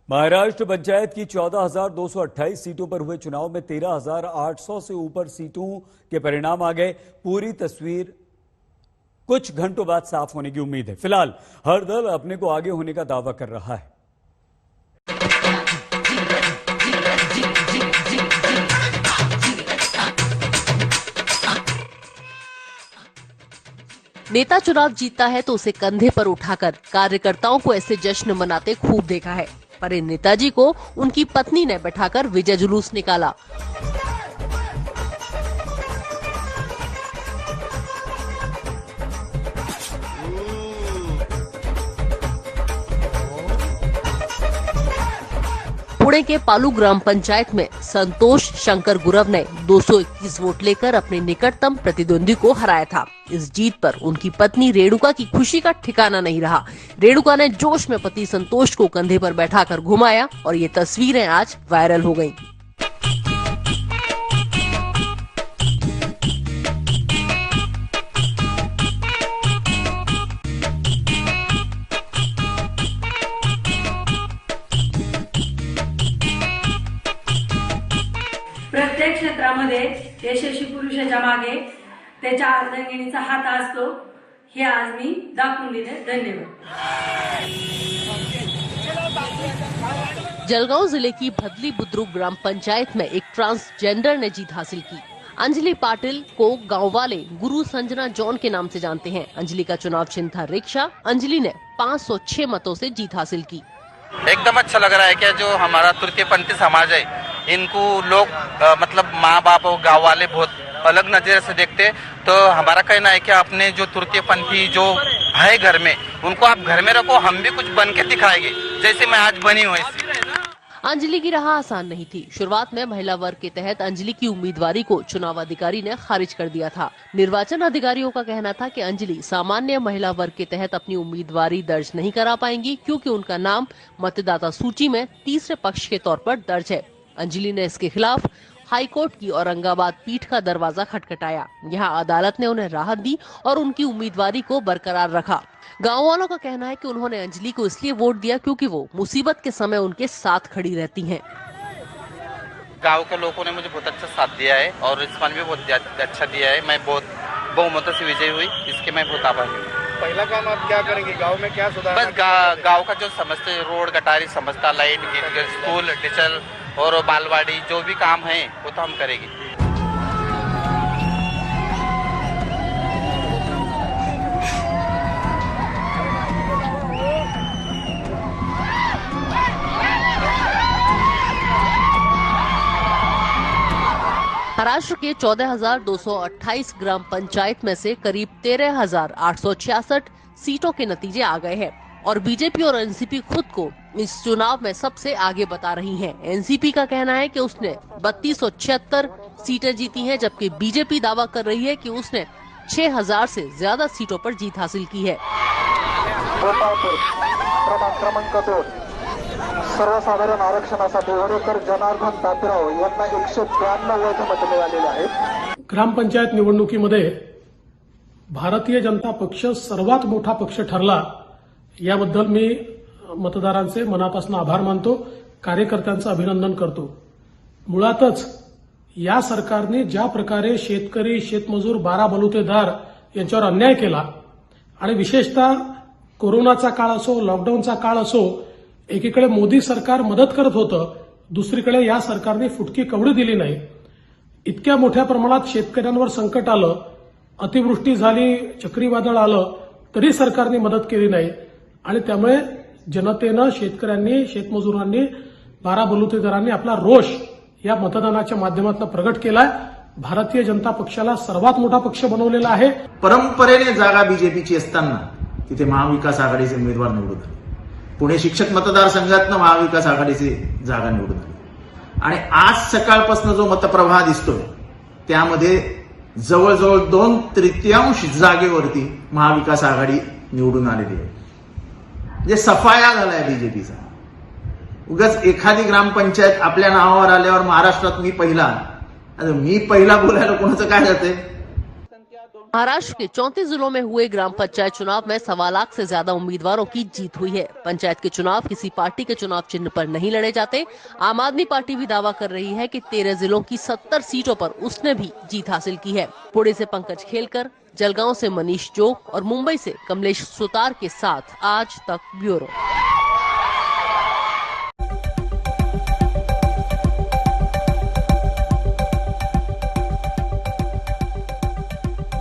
महाराष्ट्र पंचायत की 14,228 सीटों पर हुए चुनाव में 13,800 से ऊपर सीटों के परिणाम आ गए। पूरी तस्वीर कुछ घंटों बाद साफ होने की उम्मीद है। फिलहाल हर दल अपने को आगे होने का दावा कर रहा है। नेता चुनाव जीतता है तो उसे कंधे पर उठाकर कार्यकर्ताओं को ऐसे जश्न मनाते खूब देखा है, पर इन नेताजी को उनकी पत्नी ने बैठाकर विजय जुलूस निकाला। पुणे के पालू ग्राम पंचायत में संतोष शंकर गुरव ने 221 वोट लेकर अपने निकटतम प्रतिद्वंदी को हराया था। इस जीत पर उनकी पत्नी रेणुका की खुशी का ठिकाना नहीं रहा। रेणुका ने जोश में पति संतोष को कंधे पर बैठाकर घुमाया और ये तस्वीरें आज वायरल हो गईं। प्रत्येक क्षेत्रामध्ये यशस्वी पुरुषाच्या मागे त्याच्या अर्धांगिनीचा हात असतो, हे आज मी दाखवून दिले। धन्यवाद। जलगांव जिले की भदली बुद्रुक ग्राम पंचायत में एक ट्रांसजेंडर ने जीत हासिल की। अंजलि पाटिल को गांव वाले गुरु संजना जॉन के नाम से जानते हैं। अंजलि का चुनाव चिन्ह था रिक्शा। अंजलि ने 506 मतों से जीत हासिल की। एकदम अच्छा लग रहा है कि जो हमारा तृतीयपंथी समाज है, इनको लोग मतलब माँ बाप और गांव वाले बहुत अलग नजर से देखते। तो हमारा कहना है कि अपने जो तृतीयपंथी जो है घर में, उनको आप घर में रखो, हम भी कुछ बन के दिखाएंगे जैसे मैं आज बनी हूँ ऐसी। अंजलि की राह आसान नहीं थी। शुरुआत में महिला वर्ग के तहत अंजलि की उम्मीदवारी को चुनाव अधिकारी ने खारिज कर दिया था। निर्वाचन अधिकारियों का कहना था कि अंजलि सामान्य महिला वर्ग के तहत अपनी उम्मीदवारी दर्ज नहीं करा पाएंगी, क्योंकि उनका नाम मतदाता सूची में तीसरे पक्ष के तौर पर दर्ज है। अंजलि ने इसके खिलाफ हाईकोर्ट की औरंगाबाद पीठ का दरवाजा खटखटाया। यहां अदालत ने उन्हें राहत दी और उनकी उम्मीदवारी को बरकरार रखा। गांव वालों का कहना है कि उन्होंने अंजलि को इसलिए वोट दिया क्योंकि वो मुसीबत के समय उनके साथ खड़ी रहती हैं। गांव के लोगों ने मुझे बहुत अच्छा साथ दिया है और रिस्पॉन्स भी बहुत अच्छा दिया है। मैं बहुत बहुमत से विजयी हुई, इसके मैं बहुत आभारी हूँ। पहला काम आप क्या करेंगे गांव में, क्या सुधार? बस गांव का जो समझते रोड गटारी समझता, लाइट, स्कूल, टीचर और बालवाड़ी जो भी काम है वो तो हम करेंगे। महाराष्ट्र के 14,228 ग्राम पंचायत में से करीब 13,866 सीटों के नतीजे आ गए हैं और बीजेपी और एनसीपी खुद को इस चुनाव में सबसे आगे बता रही हैं। एनसीपी का कहना है कि उसने 3276 सीटें जीती हैं, जबकि बीजेपी दावा कर रही है कि उसने 6,000 से ज्यादा सीटों पर जीत हासिल की है। सर्वसाधारण आरक्षणासाठी वरोकर जनार्दन तापराव यांना 192 वैध मत मिळालेले आहेत। ग्रामपंचायत निवडणुकीमध्ये भारतीय जनता पक्ष सर्वात मोठा पक्ष ठरला, याबद्दल मी मतदारांचे मनापासून आभार मानतो, कार्यकर्त्यांचं अभिनंदन करतो। मुळातच या सरकारने ज्या प्रकारे शेतकरी, शेतमजूर, बारा बलुतेदार यांच्यावर अन्याय केला आणि विशेषतः कोरोनाचा काळ असो, लॉकडाऊनचा काळ असो, एकीकडे मोदी सरकार मदत करत होतं, दुसरीकडे या सरकारने फुटकी कवडी दिली नाही। इतक्या मोठ्या प्रमाणात शेतकऱ्यांवर संकट आलं, अतिवृष्टी झाली, चक्रीवादळ आलं, तरी सरकारने मदत केली नाही आणि त्यामुळे जनतेनं, शेतकऱ्यांनी, शेतमजुरांनी, बारा बलुतेदारांनी आपला रोष या मतदानाच्या माध्यमातून प्रगट केलाय। भारतीय जनता पक्षाला सर्वात मोठा पक्ष बनवलेला आहे। परंपरेने जागा बीजेपीची असताना तिथे महाविकास आघाडीचे उमेदवार निवडून आले। पुणे शिक्षक मतदारसंघातनं महाविकास आघाडीची जागा निवडून आली आणि आज सकाळपासून जो मतप्रवाह दिसतोय त्यामध्ये जवळजवळ 2/3 जागेवरती महाविकास आघाडी निवडून आलेली आहे। म्हणजे सफाया झालाय बीजेपीचा। उगाच एखादी ग्रामपंचायत आपल्या नावावर आल्यावर महाराष्ट्रात मी पहिला बोलायला कोणाचं काय जाते? महाराष्ट्र के 34 जिलों में हुए ग्राम पंचायत चुनाव में 1.25 लाख से ज्यादा उम्मीदवारों की जीत हुई है। पंचायत के चुनाव किसी पार्टी के चुनाव चिन्ह पर नहीं लड़े जाते। आम आदमी पार्टी भी दावा कर रही है कि 13 जिलों की 70 सीटों पर उसने भी जीत हासिल की है। पुणे से पंकज खेलकर, जलगांव से मनीष जोग और मुंबई से कमलेश सुतार के साथ आज तक ब्यूरो।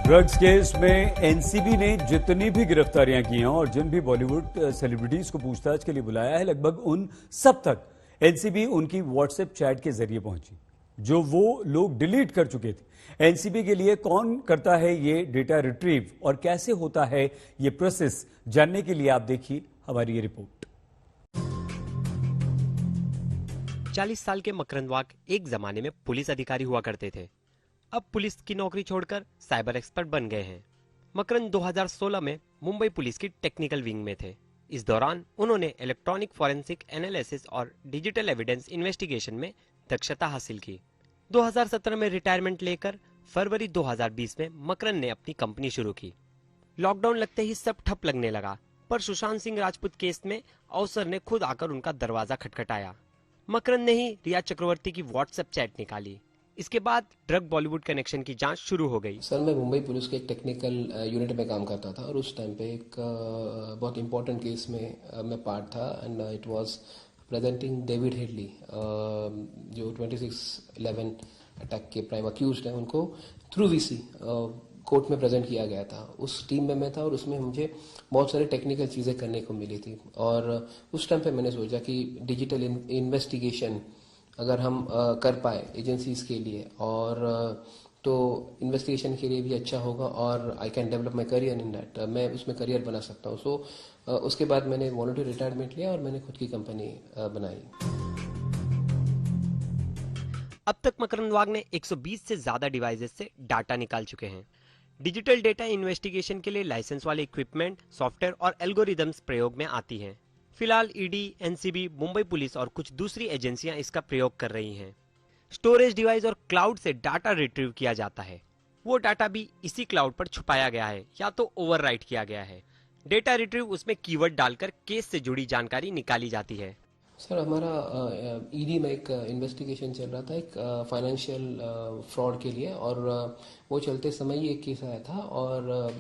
ड्रग्स केस में एनसीबी ने जितनी भी गिरफ्तारियां की हैं और जिन भी बॉलीवुड सेलिब्रिटीज को पूछताछ के लिए बुलाया है, लगभग उन सब तक एनसीबी उनकी व्हाट्सएप चैट के जरिए पहुंची जो वो लोग डिलीट कर चुके थे। एनसीबी के लिए कौन करता है ये डेटा रिट्रीव और कैसे होता है ये प्रोसेस, जानने के लिए आप देखिए हमारी ये रिपोर्ट। 40 साल के मकरंद वाघ एक जमाने में पुलिस अधिकारी हुआ करते थे। अब पुलिस की नौकरी छोड़कर साइबर एक्सपर्ट बन गए हैं। मकरंद 2016 में मुंबई पुलिस की टेक्निकल विंग में थे। इस दौरान उन्होंने इलेक्ट्रॉनिक फॉरेंसिक एनालिसिस और डिजिटल एविडेंस इन्वेस्टिगेशन में दक्षता हासिल की। 2017 में रिटायरमेंट लेकर फरवरी 2020 में मकरंद ने अपनी कंपनी शुरू की। लॉकडाउन लगते ही सब ठप लगने लगा, पर सुशांत सिंह राजपूत केस में अवसर ने खुद आकर उनका दरवाजा खटखटाया। मकरंद ने ही रिया चक्रवर्ती की व्हाट्सएप चैट निकाली। इसके बाद ड्रग बॉलीवुड कनेक्शन की जांच शुरू हो गई। सर, मैं मुंबई पुलिस के एक टेक्निकल यूनिट में काम करता था और उस टाइम पे एक बहुत इंपॉर्टेंट केस में मैं पार्ट था and it was presenting David Headley, जो 26/11 अटैक के प्राइम अक्यूज्ड हैं। उनको थ्रू वीसी कोर्ट में प्रेजेंट किया गया था। उस टीम में मैं था और उसमें मुझे बहुत सारी टेक्निकल चीज़ें करने को मिली थी और उस टाइम पे मैंने सोचा कि डिजिटल इन्वेस्टिगेशन अगर हम कर पाए एजेंसीज के लिए और तो इन्वेस्टिगेशन के लिए भी अच्छा होगा और I can develop my career in that, मैं उसमें करियर बना सकता हूँ। सो उसके बाद मैंने वॉलंटरी रिटायरमेंट लिया और मैंने खुद की कंपनी बनाई। अब तक मकरंद वाघ ने 120 से ज्यादा डिवाइसेस से डाटा निकाल चुके हैं। डिजिटल डेटा इन्वेस्टिगेशन के लिए लाइसेंस वाले इक्विपमेंट, सॉफ्टवेयर और एल्गोरिदम्स प्रयोग में आती हैं। फिलहाल ईडी, एनसीबी, मुंबई पुलिस और कुछ दूसरी एजेंसियां इसका प्रयोग कर रही हैं। स्टोरेज डिवाइस और क्लाउड से डाटा रिट्रीव किया जाता है। वो डाटा भी इसी क्लाउड पर छुपाया गया है या तो ओवरराइट किया गया है। डेटा रिट्रीव उसमें कीवर्ड डालकर केस से जुड़ी जानकारी निकाली जाती है। सर, हमारा ईडी में एक इन्वेस्टिगेशन चल रहा था एक फाइनेंशियल फ्रॉड के लिए और वो चलते समय ही एक केस आया था और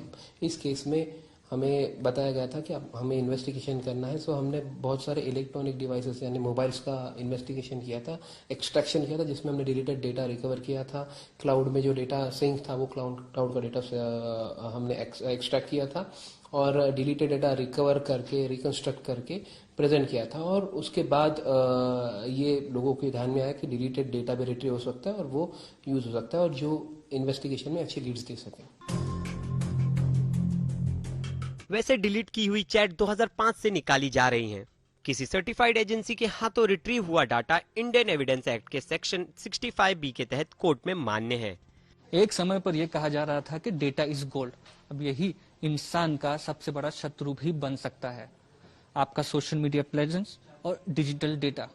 इस केस में हमें बताया गया था कि अब हमें इन्वेस्टिगेशन करना है। सो हमने बहुत सारे इलेक्ट्रॉनिक डिवाइसेस यानी मोबाइल्स का इन्वेस्टिगेशन किया था, एक्सट्रैक्शन किया था, जिसमें हमने डिलीटेड डेटा रिकवर किया था। क्लाउड में जो डेटा सिंक था वो क्लाउड का डेटा हमने एक्सट्रैक्ट किया था और डिलीटेड डेटा रिकवर करके रिकंस्ट्रक्ट करके प्रेजेंट किया था और उसके बाद ये लोगों के ध्यान में आया कि डिलीटेड डेटा भी रिट्रीव हो सकता है और वो यूज हो सकता है और जो इन्वेस्टिगेशन में अच्छी लीड्स दे सके। वैसे डिलीट की हुई चैट 2005 से निकाली जा रही हैं। किसी सर्टिफाइड एजेंसी के हाथों रिट्रीव हुआ डाटा इंडियन एविडेंस एक्ट के सेक्शन 65B के तहत कोर्ट में मान्य है। एक समय पर यह कहा जा रहा था कि डेटा इज गोल्ड। अब यही इंसान का सबसे बड़ा शत्रु भी बन सकता है। आपका सोशल मीडिया प्रेजेंस और डिजिटल डेटा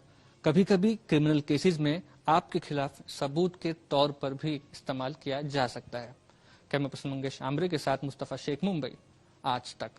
कभी कभी क्रिमिनल केसेस में आपके खिलाफ सबूत के तौर पर भी इस्तेमाल किया जा सकता है। कैमरा पर्सन मंगेश आमरे के साथ मुस्तफा शेख, मुंबई, आज तक।